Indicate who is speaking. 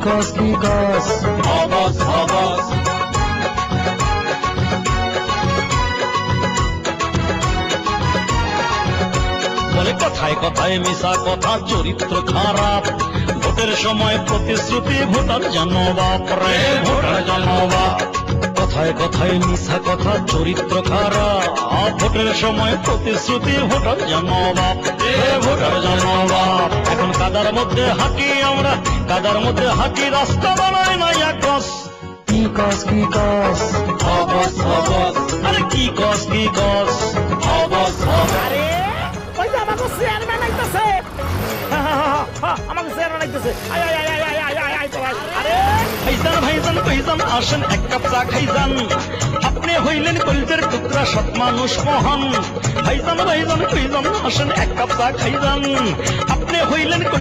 Speaker 1: কস কি কস
Speaker 2: Hobbes Hobbes বলে কথায় কথায় মিশা কথা, চরিত্র খারাপ, ভোটের সময় প্রতিশ্রুতি, ভোটার জানো বাপ রে, ভোটার জানো বাপ। কথায় কথায় মিশা কথা, চরিত্র খারাপ, ভোটের সময় প্রতিশ্রুতি, ভোটার জানো বাপ রে, ভোটার জানো বাপ। এখন কাদার মধ্যে হাঁটি আমরা, কাদার মধ্যে হাঁটি, রাস্তা বানাই না একস।
Speaker 1: কি কস কি কস
Speaker 2: হবস হবস, আরে কি কস কি কস, হবস হবস।
Speaker 3: আরে ওই যে আমাকে চেয়ারম্যান আইতাছে, আমাকে চেয়ারম্যান আইতাছে। আয় আয় আয় আয় আয় আয় আয় আয়। আরে
Speaker 2: ভাইজান ভাইজান ভাইজান আসেন এক কাপ চা খাইজান, আপনি হইলেন কলিজার টুকরা, সৎ মানুষ মহান। ভাইজান ভাইজান ভাইজান আসেন এক কাপ চা খাইজান, আপনি হইলেন